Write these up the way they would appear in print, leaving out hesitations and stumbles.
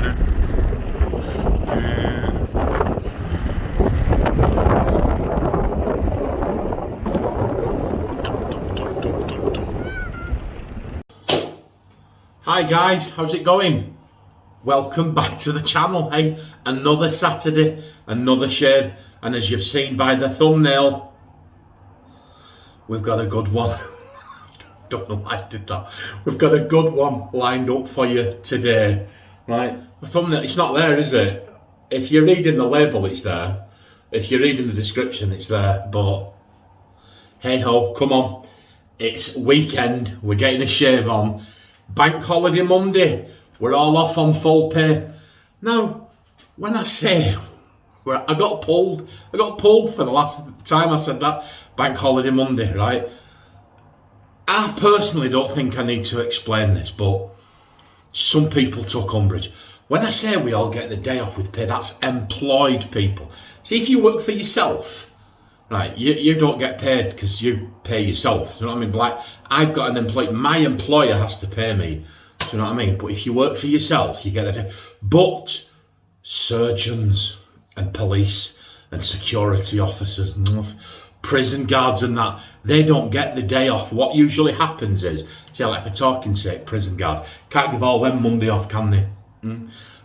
Hi guys, how's it going? Welcome back to the channel. Hey, another Saturday, another shave, and as you've seen by the thumbnail, we've got a good one. Don't know why I did that. We've got a good one lined up for you today, right? The thumbnail, it's not there, is it? If you're reading the label, it's there. If you're reading the description, it's there. But hey ho, come on. It's weekend, we're getting a shave on. Bank holiday Monday, we're all off on full pay. Now, when I say, I got pulled for the last time I said that, bank holiday Monday, right? I personally don't think I need to explain this, but some people took umbrage. When I say we all get the day off with pay, that's employed people. See, if you work for yourself, right, you don't get paid because you pay yourself. You know what I mean? Like, I've got an employee, my employer has to pay me. Do you know what I mean? But if you work for yourself, you get it. But surgeons and police and security officers, prison guards and that, they don't get the day off. What usually happens is, see, like for talking's sake, prison guards can't give all them Monday off, can they?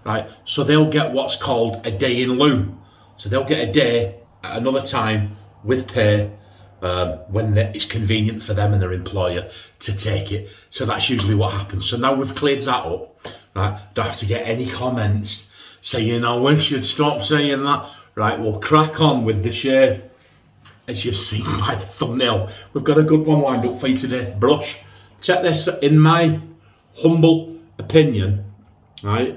Right? So they'll get what's called a day in lieu. So they'll get a day at another time with pay when it's convenient for them and their employer to take it. So that's usually what happens. So now we've cleared that up, right? Don't have to get any comments saying, I wish you'd stop saying that. Right, we'll crack on with the shave. As you've seen by the thumbnail, we've got a good one lined up for you today. Brush. Check this, in my humble opinion, right?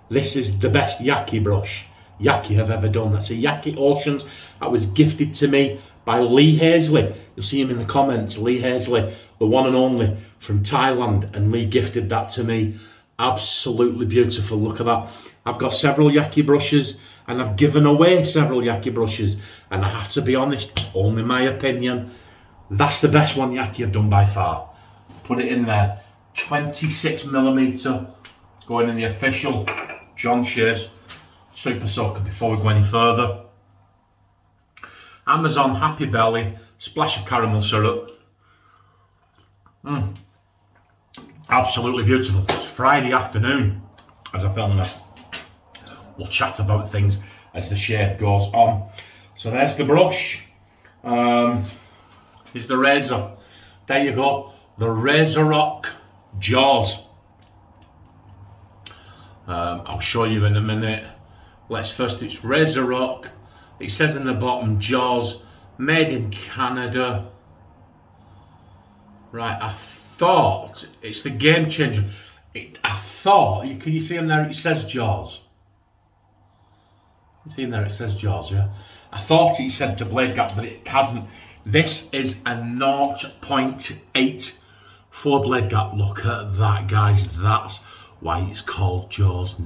This is the best Yaqi brush Yaqi have ever done. That's a Yaqi Oceans that was gifted to me by Lee Hazley. You'll see him in the comments. Lee Hazley, the one and only from Thailand, and Lee gifted that to me. Absolutely beautiful. Look at that. I've got several Yaqi brushes and I've given away several Yaqi brushes, and I have to be honest, it's only my opinion, that's the best one Yaqi have done by far. Put it in there. 26mm going in the official John Shaves Super Soaker before we go any further. Amazon Happy Belly, splash of caramel syrup. Absolutely beautiful. It's Friday afternoon as I film this. We'll chat about things as the shave goes on. So there's the brush. Here's the razor. There you go. The Razor Rock Jaws. I'll show you in a minute. Let's first, it's Razor Rock. It says in the bottom, Jaws, made in Canada. Right, I thought it's the Game Changer. I thought, can you see in there, it says Jaws. You see in there, it says Jaws, yeah? I thought it said the blade gap, but it hasn't. This is a 0.84 blade gap. Look at that, guys. That's why it's called Jaws.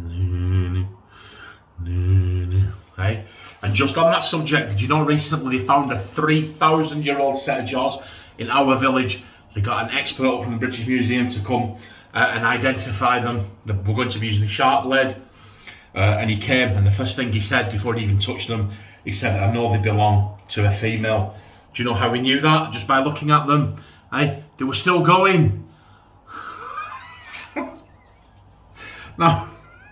Right? And just on that subject, did you know recently they found a 3,000-year-old set of jaws in our village? They got an expert from the British Museum to come and identify them. We're going to be using a sharp blade. And he came, and the first thing he said before he even touched them, he said, I know they belong to a female. Do you know how we knew that? Just by looking at them. They were still going. Now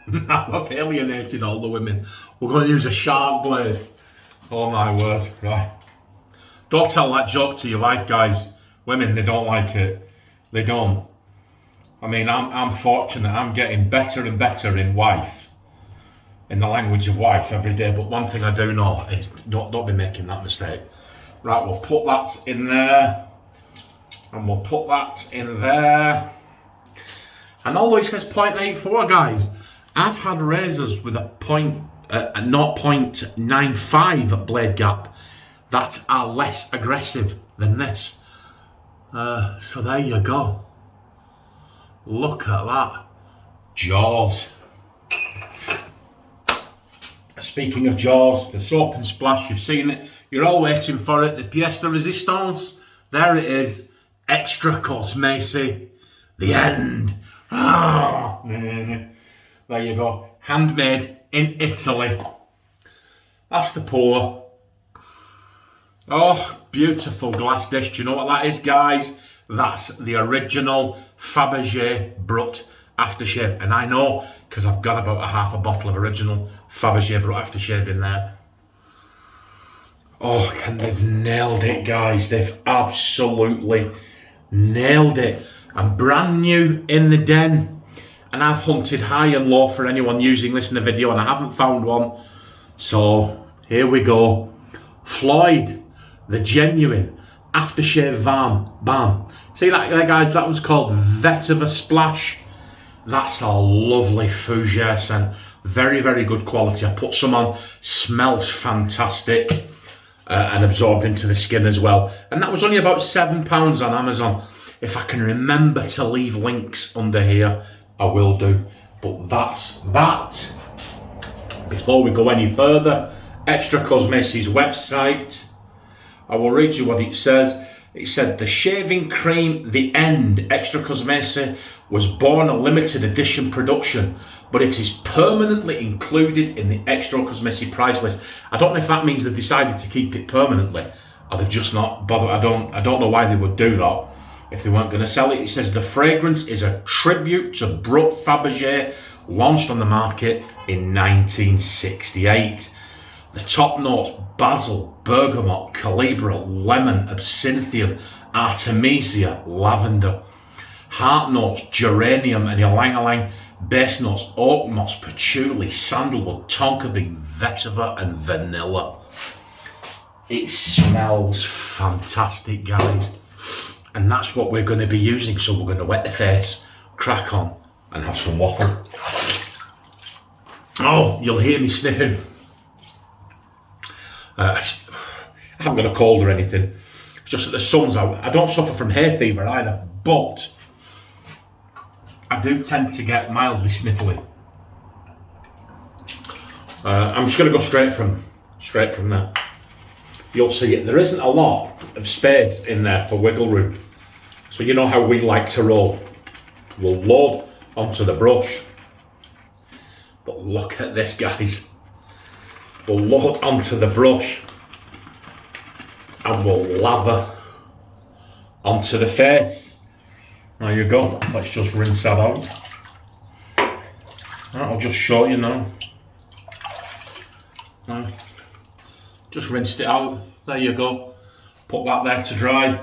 I've alienated all the women. We're going to use a sharp blade. Oh my word, right. Don't tell that joke to your wife, guys. Women, they don't like it. They don't. I mean, I'm fortunate. I'm getting better and better in wife. In the language of wife every day. But one thing I do know is don't be making that mistake. Right, we'll put that in there. And we'll put that in there. And although it says 0.84, guys, I've had razors with a 0.95 blade gap that are less aggressive than this. So there you go. Look at that. Jaws. Speaking of Jaws, the soap and splash, you've seen it. You're all waiting for it. The pièce de résistance. There it is. Extra Cosmesi. The end. There you go. Handmade in Italy. That's the pour. Oh, beautiful glass dish. Do you know what that is, guys? That's the original Fabergé Brut aftershave. And I know, because I've got about a half a bottle of original Fabergé Brut aftershave in there. Oh, and they've nailed it, guys. They've absolutely nailed it. I'm brand new in the den. And I've hunted high and low for anyone using this in the video, and I haven't found one. So, here we go. Floid, the genuine aftershave balm. See that there, guys? That was called Vetiver Splash. That's a lovely fougere scent. Very, very good quality. I put some on. Smells fantastic. And absorbed into the skin as well. And that was only about £7 on Amazon. If I can remember to leave links under here, I will do. But that's that. Before we go any further, Extra Cosmesi's website. I will read you what it says. It said, the shaving cream, The End, Extra Cosmesi, was born a limited edition production, but it is permanently included in the Extra Cosmesi price list. I don't know if that means they've decided to keep it permanently, or they've just not bothered. I don't know why they would do that if they weren't going to sell it. It says the fragrance is a tribute to Brut Fabergé, launched on the market in 1968. The top notes: basil, bergamot, calibra, lemon, absinthium, artemisia, lavender. Heart notes: geranium and ylang-ylang. Base notes: oak moss, patchouli, sandalwood, tonka bean, vetiver and vanilla. It smells fantastic, guys. And that's what we're going to be using. So we're going to wet the face, crack on and have some waffle. Oh, you'll hear me sniffing. I haven't got a cold or anything. It's just that the sun's out. I don't suffer from hay fever either, but I do tend to get mildly sniffly. I'm just going to go straight from there. You'll see it. There isn't a lot of space in there for wiggle room. So you know how we like to roll. We'll load onto the brush. But look at this, guys. We'll load onto the brush and we'll lather onto the face. There you go. Let's just rinse that out. I'll just show you now. Just rinsed it out. There you go. Put that there to dry.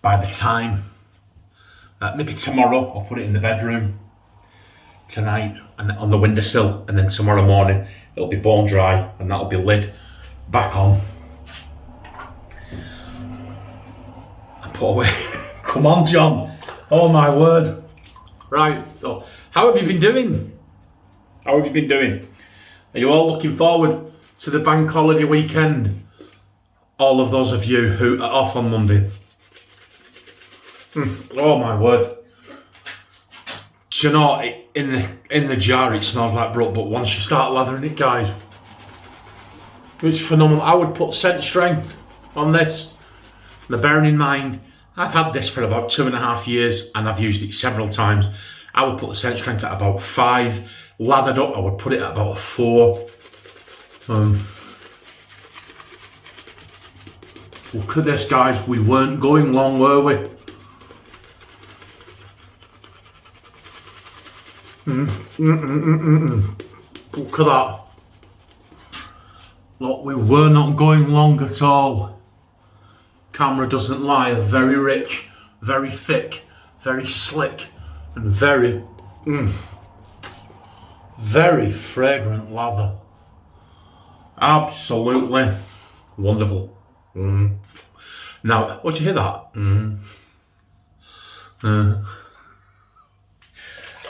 By the time, maybe tomorrow, I'll put it in the bedroom. Tonight, and on the windowsill, and then tomorrow morning it'll be bone dry, and that'll be lid back on and put away. Come on, John. Oh my word. Right, so how have you been doing? How have you been doing? Are you all looking forward to the bank holiday weekend? All of those of you who are off on Monday. Oh my word. Do you know, in the jar it smells like Brut, but once you start lathering it, guys, it's phenomenal. I would put scent strength on this. Now, bearing in mind, I've had this for about 2.5 years and I've used it several times. I would put the scent strength at about 5. Lathered up, I would put it at about a 4. Look at this, guys. We weren't going long, were we? Look at that. Look, we were not going long at all. Camera doesn't lie. Very rich, very thick, very slick, and very fragrant lather. Absolutely wonderful. Now, what do you hear that?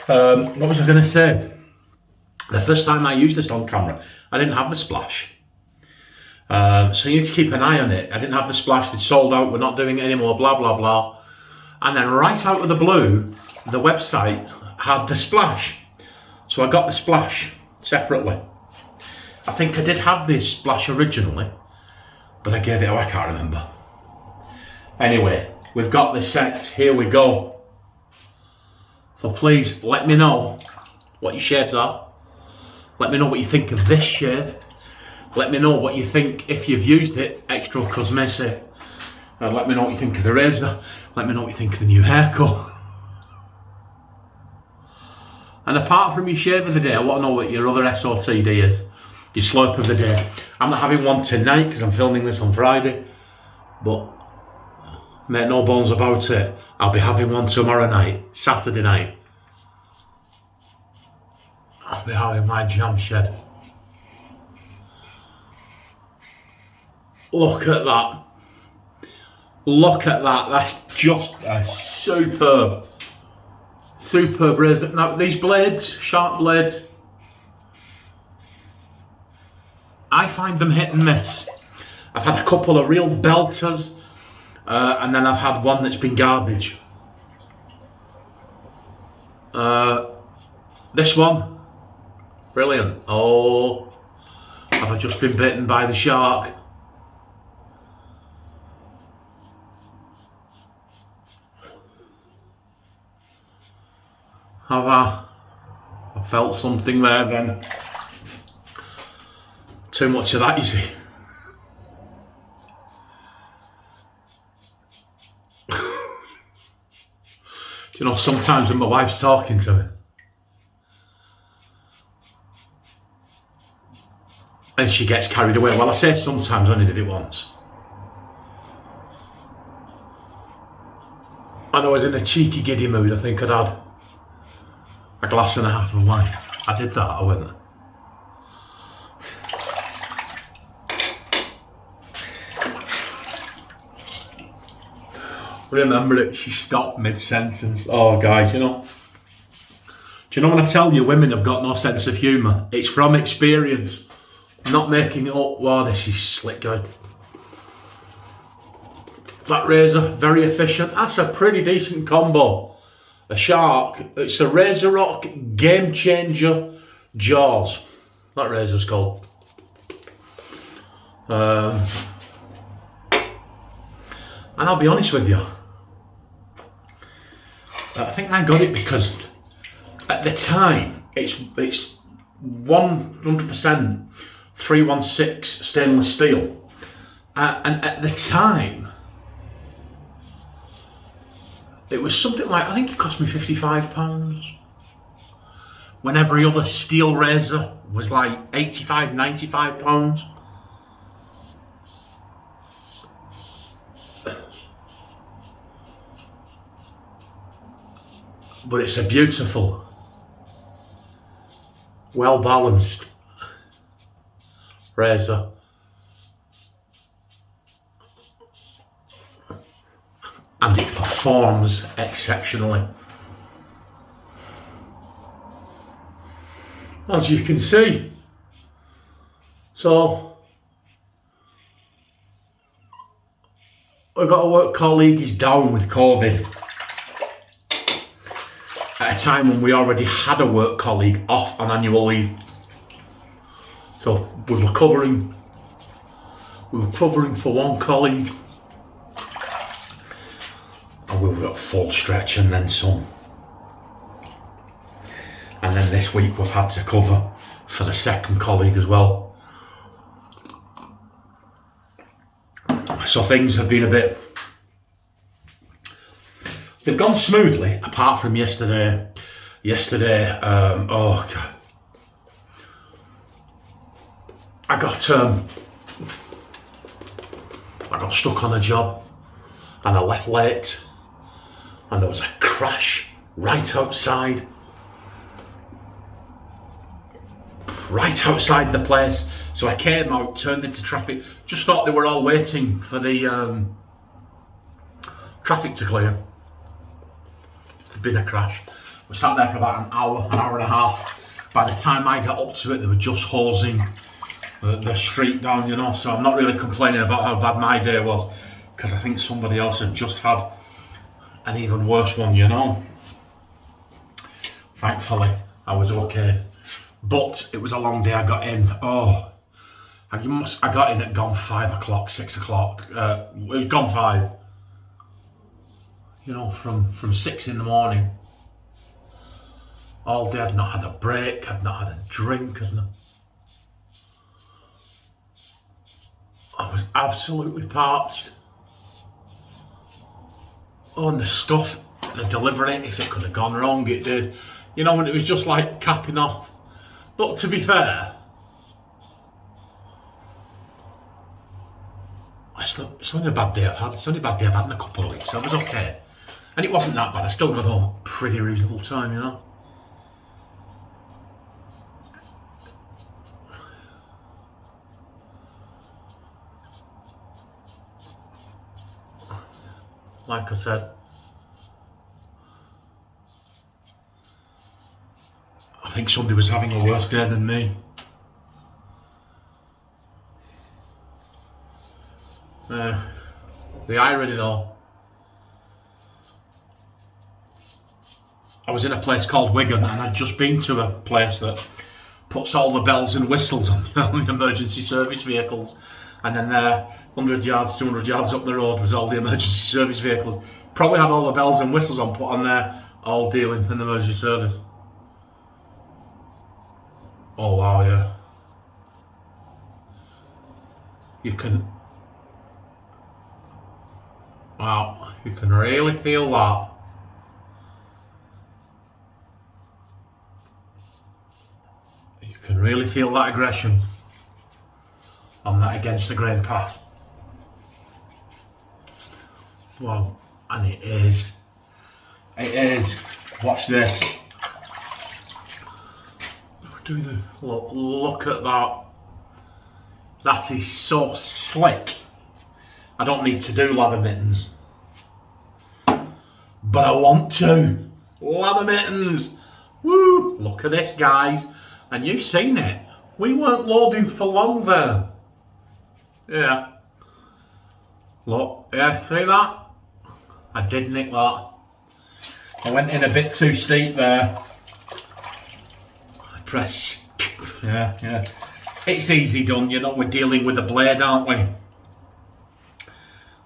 What was I going to say? The first time I used this on camera, I didn't have the splash. So you need to keep an eye on it. I didn't have the splash, they sold out, we're not doing it anymore, blah, blah, blah. And then right out of the blue, the website had the splash. So I got the splash separately. I think I did have this splash originally, but I gave it away, I can't remember. Anyway, we've got this set, here we go. So please let me know what your shaves are. Let me know what you think of this shave. Let me know what you think if you've used it, Extro Cosmesi. Let me know what you think of the razor. Let me know what you think of the new haircut. And apart from your shave of the day, I want to know what your other SOTD is. Your slurp of the day. I'm not having one tonight because I'm filming this on Friday. But make no bones about it, I'll be having one tomorrow night, Saturday night. I'll be having my jam shed. Look at that. Look at that. That's just a superb razor. Now these blades, sharp blades, I find them hit and miss. I've had a couple of real belters, and then I've had one that's been garbage. This one, brilliant. Oh, have I just been bitten by the shark? Have I felt something there then? Too much of that, you see. You know, sometimes when my wife's talking to me and she gets carried away, well, I say sometimes, I only did it once. And I was in a cheeky giddy mood. I think I'd had a glass and a half of wine. I did that, I went. Remember it, she stopped mid-sentence. Oh guys, you know. Do you know when I tell you women have got no sense of humour? It's from experience. I'm not making it up. Wow, this is slick, guys. That razor, very efficient. That's a pretty decent combo. A shark, it's a Razor Rock Game Changer Jaws. That razor's called. And I'll be honest with you, I think I got it because at the time it's 100% 316 stainless steel, and at the time it was something like, I think it cost me £55, when every other steel razor was like £85, £95. But it's a beautiful, well balanced razor. And it performs exceptionally. As you can see. So, we've got a work colleague who's down with COVID. At a time when we already had a work colleague off on annual leave. So we were covering for one colleague. And we were at full stretch and then some. And then this week we've had to cover for the second colleague as well. So things have been a bit... They've gone smoothly, apart from yesterday. Oh God. I got stuck on a job and I left late and there was a crash right outside the place. So I came out, turned into traffic, just thought they were all waiting for the traffic to clear. There'd been a crash. We sat there for about an hour and a half. By the time I got up to it, they were just hosing the street down, you know. So I'm not really complaining about how bad my day was, because I think somebody else had just had an even worse one, you know. Thankfully, I was okay. But it was a long day. I got in. Oh, I got in at gone 5 o'clock, 6 o'clock. It was gone 5. You know, from 6 in the morning all day. I'd not had a break, I'd not had a drink, I was absolutely parched. Oh, and the stuff, the delivering it, if it could have gone wrong, it did. You know, when it was just like capping off. But to be fair, it's only a bad day I've had. It's only a bad day I've had in a couple of weeks. So I was okay. And it wasn't that bad. I still got home pretty reasonable time, you know. Like I said, I think somebody was having a worse day than me. The irony though, I was in a place called Wigan and I'd just been to a place that puts all the bells and whistles on, on the emergency service vehicles, and then 100 yards, 200 yards up the road was all the emergency service vehicles. Probably had all the bells and whistles on put on there, all dealing in emergency service. Oh wow, yeah. You can really feel that. You can really feel that aggression on that against the grain path. Wow, and it is. Watch this. Look at that. That is so slick. I don't need to do lather mittens, but I want to. Lather mittens. Woo! Look at this, guys. And you've seen it. We weren't loading for long there. Yeah. Look, yeah, see that? I did nick that. I went in a bit too steep there. I pressed. Yeah. It's easy done, you know, we're dealing with a blade, aren't we?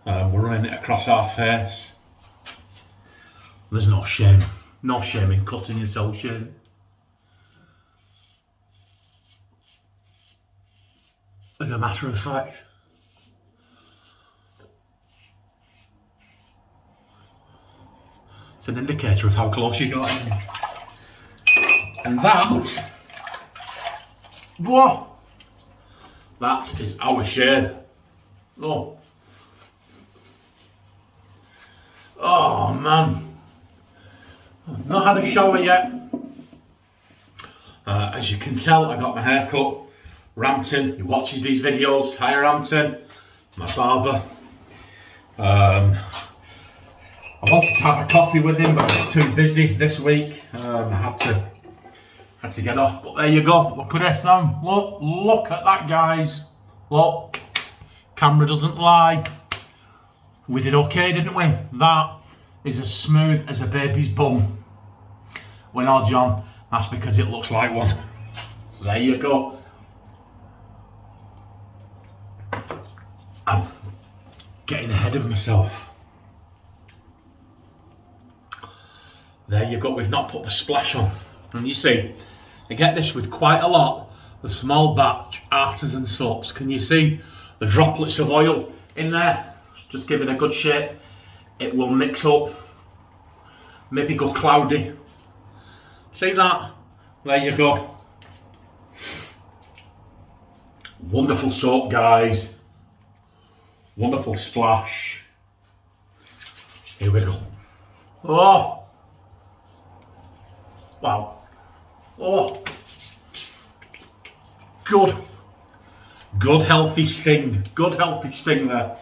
We're running it across our face. There's no shame. No shame in cutting yourself shaving. As a matter of fact, it's an indicator of how close you got in. And that, whoa, that is our shave. Oh man, I've not had a shower yet. As you can tell, I got my hair cut. Rampton, who watches these videos, hi Rampton, my barber. I wanted to have a coffee with him, but I was too busy this week. I had to get off. But there you go. Look at this now. Look at that, guys. Look, camera doesn't lie. We did okay, didn't we? That is as smooth as a baby's bum. Well, no, John, that's because it looks like one. There you go. I'm getting ahead of myself. There you go, we've not put the splash on. And you see, I get this with quite a lot of small batch artisan soaps. Can you see the droplets of oil in there? Just give it a good shake. It will mix up, maybe go cloudy. See that? There you go. Wonderful soap, guys. Wonderful splash. Here we go. Oh! Wow. Oh! Good healthy sting. Good healthy sting there.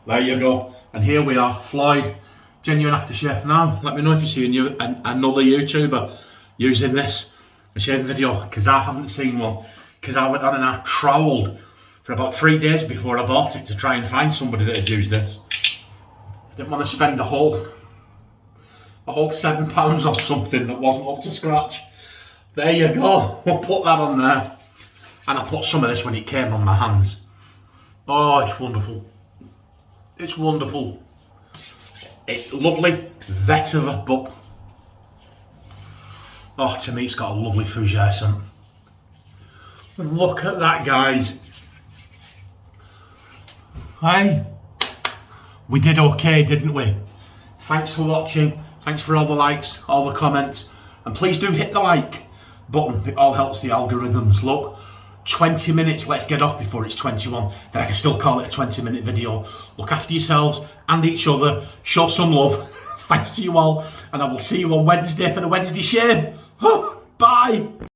There you go. And here we are, Floid, genuine aftershave. Now, let me know if you see another YouTuber using this, a shaving video, because I haven't seen one. Because I went on and I trawled for about 3 days before I bought it to try and find somebody that had used this. I didn't want to spend a whole £7 on something that wasn't up to scratch. There you go. We'll put that on there. And I put some of this when it came on my hands. Oh, it's wonderful. It's wonderful. It's lovely vetiver, but Oh, to me it's got a lovely fougere scent. And look at that, guys. Hey, we did okay, didn't we? Thanks for watching. Thanks for all the likes, all the comments. And please do hit the like button. It all helps the algorithms. Look, 20 minutes, let's get off before it's 21. Then I can still call it a 20-minute video. Look after yourselves and each other. Show some love. Thanks to you all. And I will see you on Wednesday for the Wednesday shave. Bye.